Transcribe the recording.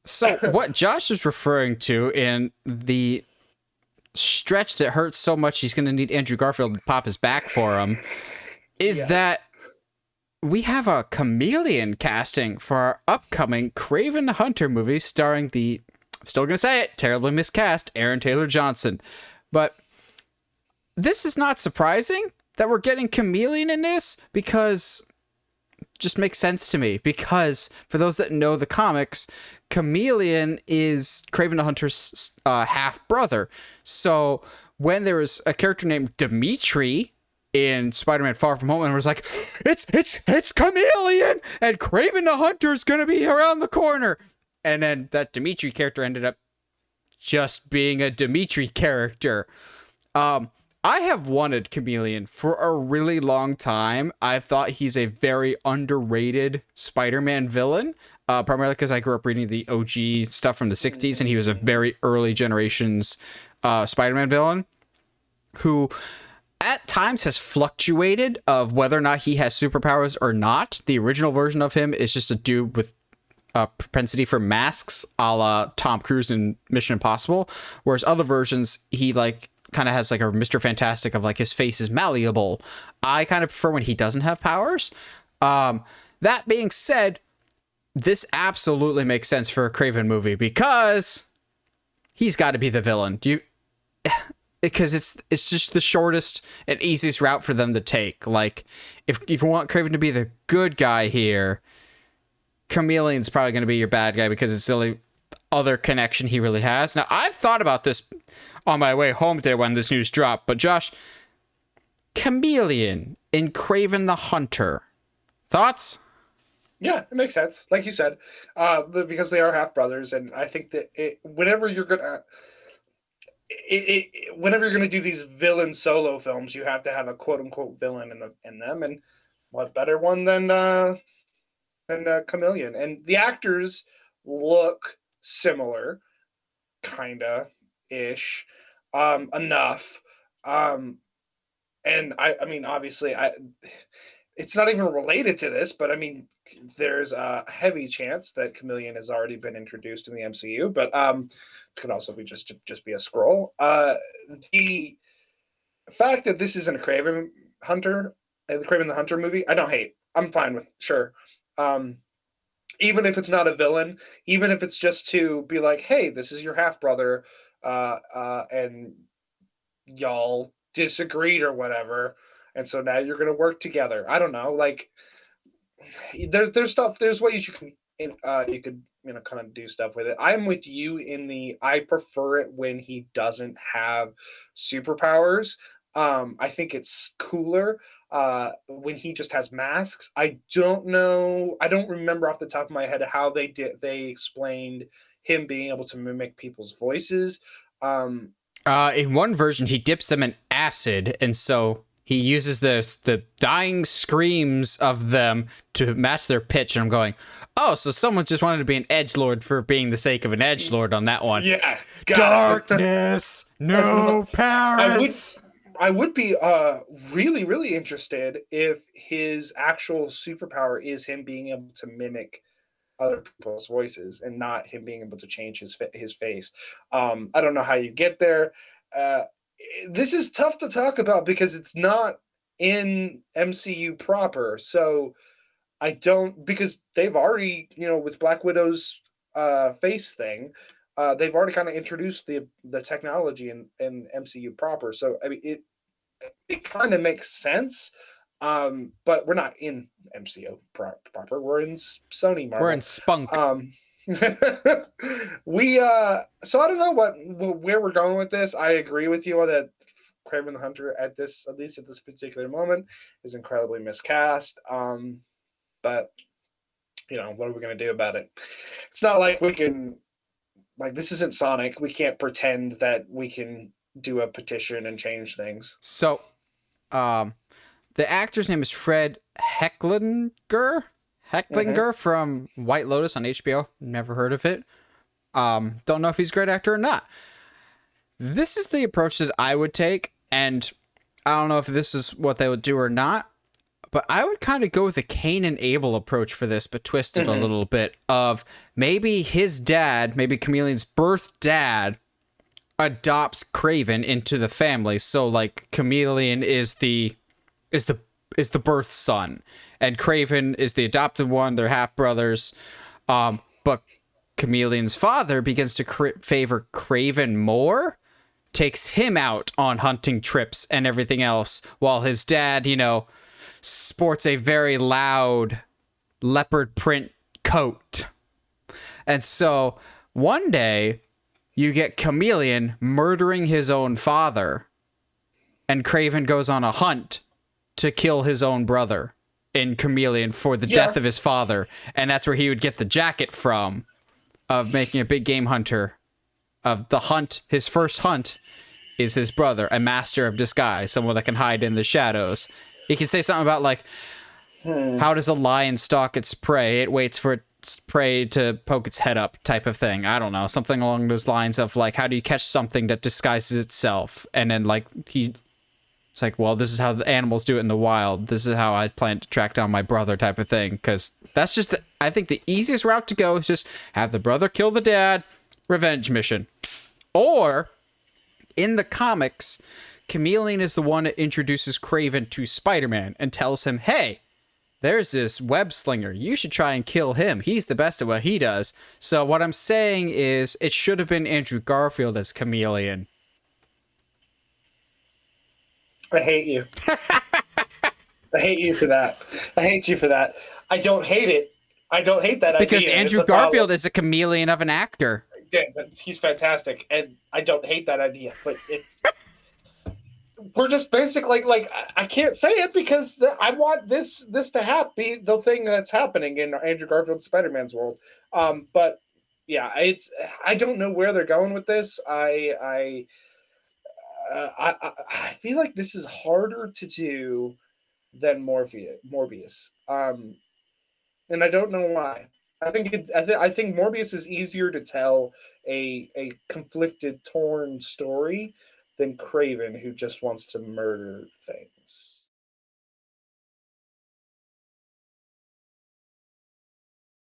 So what Josh is referring to in the stretch that hurts so much he's going to need Andrew Garfield to pop his back for him is Yes. that we have a Chameleon casting for our upcoming Kraven the Hunter movie starring the, I'm still going to say it, terribly miscast Aaron Taylor Johnson. But this is not surprising that we're getting Chameleon in this because it just makes sense to me. Because for those that know the comics, Chameleon is Kraven the Hunter's half brother. So when there was a character named Dimitri in Spider-Man Far From Home, and was like, it's Chameleon, and Kraven the Hunter's gonna be around the corner, and then that Dimitri character ended up just being a Dimitri character. I have wanted Chameleon for a really long time. I thought he's a very underrated Spider-Man villain, primarily because I grew up reading the OG stuff from the 60s, and he was a very early generation's Spider-Man villain who at times has fluctuated of whether or not he has superpowers or not. The original version of him is just a dude with a propensity for masks, a la Tom Cruise in Mission Impossible, whereas other versions he like kind of has like a Mr. Fantastic of like his face is malleable. I kind of prefer when he doesn't have powers. That being said, this absolutely makes sense for a Kraven movie because he's got to be the villain. Do you? Because it's just the shortest and easiest route for them to take. Like, if you want Kraven to be the good guy here, Chameleon's probably going to be your bad guy because it's the only other connection he really has. Now, I've thought about this on my way home today when this news dropped, but Josh, Chameleon in Kraven the Hunter, thoughts? Yeah, it makes sense. Like you said, because they are half brothers, and I think that whenever you're gonna do these villain solo films, you have to have a quote unquote villain in them, and what better one than Chameleon? And the actors look similar, kinda ish, enough. And I mean, obviously, it's not even related to this, but I mean, there's a heavy chance that Chameleon has already been introduced in the MCU, but could also be just be a scroll. The fact that this isn't a Kraven Hunter, the Kraven the Hunter movie, I don't hate. I'm fine with, sure. Even if it's not a villain, even if it's just to be like, hey, this is your half brother, and y'all disagreed or whatever, and so now you're gonna work together. I don't know, like there's stuff, there's ways you could kind of do stuff with it. I'm with you in the I prefer it when he doesn't have superpowers. I think it's cooler when he just has masks. I don't know, I don't remember off the top of my head how they explained him being able to mimic people's voices. In one version, he dips them in acid, and so he uses the dying screams of them to match their pitch. And I'm going, oh, so someone just wanted to be an edgelord for being the sake of an edgelord on that one. Yeah, darkness, no parents. I would be really, really interested if his actual superpower is him being able to mimic other people's voices and not him being able to change his face. I don't know how you get there. This is tough to talk about because it's not in MCU proper. So I don't, because they've already, with Black Widow's face thing, they've already kind of introduced the technology in MCU proper. So I mean, it kind of makes sense. But we're not in MCU proper. We're in Sony Marvel. We're in Spunk. So I don't know where we're going with this. I agree with you that Kraven the Hunter at least at this particular moment is incredibly miscast. But what are we going to do about it? It's not like we can, like, this isn't Sonic. We can't pretend that we can do a petition and change things. So, the actor's name is Fred Hechinger from White Lotus on HBO. Never heard of it. Don't know if he's a great actor or not. This is the approach that I would take, and I don't know if this is what they would do or not, But I would kind of go with the Cain and Abel approach for this, but twist it a little bit of maybe his dad, maybe Chameleon's birth dad, adopts Kraven into the family. So like Chameleon is the birth son, and Kraven is the adopted one. They're half brothers. But Chameleon's father begins to favor Kraven more, takes him out on hunting trips and everything else, while his dad, sports a very loud leopard print coat. And so one day you get Chameleon murdering his own father, and Kraven goes on a hunt to kill his own brother in Chameleon for the death of his father. And that's where he would get the jacket from, of making a big game hunter. Of the hunt, his first hunt is his brother, a master of disguise, someone that can hide in the shadows. He can say something about, like, how does a lion stalk its prey? It waits for its prey to poke its head up, type of thing. I don't know. Something along those lines of, like, how do you catch something that disguises itself? And then, like, it's like, well, this is how the animals do it in the wild. This is how I plan to track down my brother, type of thing. Because that's just, I think the easiest route to go is just have the brother kill the dad, revenge mission. Or, in the comics, Chameleon is the one that introduces Kraven to Spider-Man and tells him, hey, there's this web slinger. You should try and kill him. He's the best at what he does. So what I'm saying is it should have been Andrew Garfield as Chameleon. I hate you. I hate you for that. I hate you for that. I don't hate it. I don't hate that idea. Because Andrew Garfield is a chameleon of an actor. Yeah, he's fantastic, and I don't hate that idea. But we're just basically like I can't say it because I want this to be the thing that's happening in Andrew Garfield Spider-Man's world. But yeah, I don't know where they're going with this. I feel like this is harder to do than Morbius. And I don't know why. I think Morbius is easier to tell a conflicted, torn story than Kraven, who just wants to murder things.